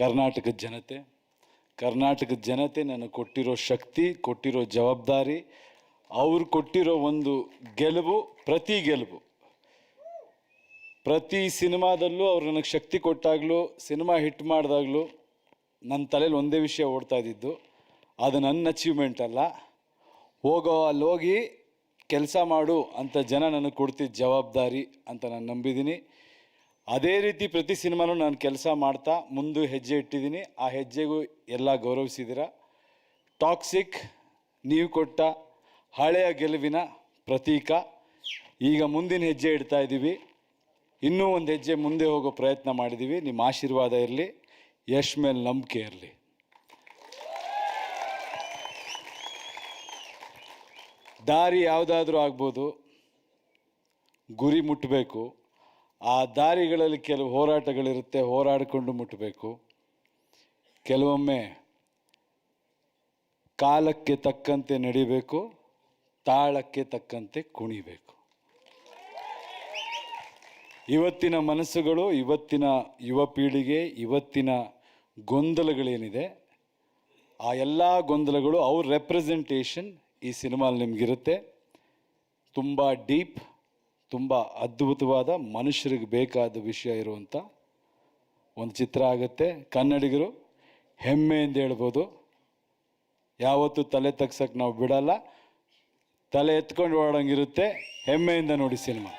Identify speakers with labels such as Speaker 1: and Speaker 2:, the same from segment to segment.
Speaker 1: ಕರ್ನಾಟಕದ ಜನತೆ ನನಗೆ ಕೊಟ್ಟಿರೋ ಶಕ್ತಿ, ಕೊಟ್ಟಿರೋ ಜವಾಬ್ದಾರಿ, ಅವ್ರು ಕೊಟ್ಟಿರೋ ಒಂದು ಗೆಲುವು, ಪ್ರತಿ ಸಿನಿಮಾದಲ್ಲೂ ಅವ್ರು ನನಗೆ ಶಕ್ತಿ ಕೊಟ್ಟಾಗಲೂ, ಸಿನಿಮಾ ಹಿಟ್ ಮಾಡಿದಾಗಲೂ ನನ್ನ ತಲೆಯಲ್ಲಿ ಒಂದೇ ವಿಷಯ ಓಡ್ತಾ ಇದ್ದಿದ್ದು, ಅದು ನನ್ನ ಅಚೀವ್ಮೆಂಟ್ ಅಲ್ಲ, ಅಲ್ಲೋಗಿ ಕೆಲಸ ಮಾಡು ಅಂತ ಜನ ನನಗೆ ಕೊಡ್ತಿದ್ದ ಜವಾಬ್ದಾರಿ ಅಂತ ನಾನು ನಂಬಿದ್ದೀನಿ. ಅದೇ ರೀತಿ ಪ್ರತಿ ಸಿನಿಮಾನೂ ನಾನು ಕೆಲಸ ಮಾಡ್ತಾ ಮುಂದೆ ಹೆಜ್ಜೆ ಇಟ್ಟಿದ್ದೀನಿ. ಆ ಹೆಜ್ಜೆಗೂ ಎಲ್ಲ ಗೌರವಿಸಿದ್ದೀರ. ಟಾಕ್ಸಿಕ್ ನೀವು ಕೊಟ್ಟ ಹಳೆಯ ಗೆಲುವಿನ ಪ್ರತೀಕ. ಈಗ ಮುಂದಿನ ಹೆಜ್ಜೆ ಇಡ್ತಾ ಇದ್ದೀವಿ. ಇನ್ನೂ ಒಂದು ಹೆಜ್ಜೆ ಮುಂದೆ ಹೋಗೋ ಪ್ರಯತ್ನ ಮಾಡಿದ್ದೀವಿ. ನಿಮ್ಮ ಆಶೀರ್ವಾದ ಇರಲಿ, ಯಶ್ ಮೇಲೆ ನಂಬಿಕೆ ಇರಲಿ. ದಾರಿ ಯಾವುದಾದ್ರೂ ಆಗ್ಬೋದು, ಗುರಿ ಮುಟ್ಟಬೇಕು. ಆ ದಾರಿಗಳಲ್ಲಿ ಕೆಲವು ಹೋರಾಟಗಳಿರುತ್ತೆ, ಹೋರಾಡಿಕೊಂಡು ಮುಟ್ಟಬೇಕು. ಕೆಲವೊಮ್ಮೆ ಕಾಲಕ್ಕೆ ತಕ್ಕಂತೆ ನಡಿಬೇಕು, ತಾಳಕ್ಕೆ ತಕ್ಕಂತೆ ಕುಣಿಬೇಕು. ಇವತ್ತಿನ ಮನಸ್ಸುಗಳು, ಇವತ್ತಿನ ಯುವ ಪೀಳಿಗೆ, ಇವತ್ತಿನ ಗೊಂದಲಗಳೇನಿದೆ, ಆ ಎಲ್ಲ ಗೊಂದಲಗಳು ಅವ್ರ ರೆಪ್ರೆಸೆಂಟೇಷನ್ ಈ ಸಿನಿಮಾಲ್ಲಿ ನಿಮಗಿರುತ್ತೆ. ತುಂಬ ಡೀಪ್, ತುಂಬ ಅದ್ಭುತವಾದ, ಮನುಷ್ಯರಿಗೆ ಬೇಕಾದ ವಿಷಯ ಇರುವಂಥ ಒಂದು ಚಿತ್ರ ಆಗುತ್ತೆ. ಕನ್ನಡಿಗರು ಹೆಮ್ಮೆಯಿಂದ ಹೇಳ್ಬೋದು. ಯಾವತ್ತೂ ತಲೆ ತಗ್ಸಕ್ಕೆ ನಾವು ಬಿಡಲ್ಲ, ತಲೆ ಎತ್ಕೊಂಡು ಓಡೋಂಗಿರುತ್ತೆ. ಹೆಮ್ಮೆಯಿಂದ ನೋಡಿ ಸಿನಿಮಾ.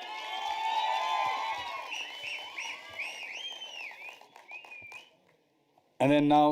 Speaker 1: And then now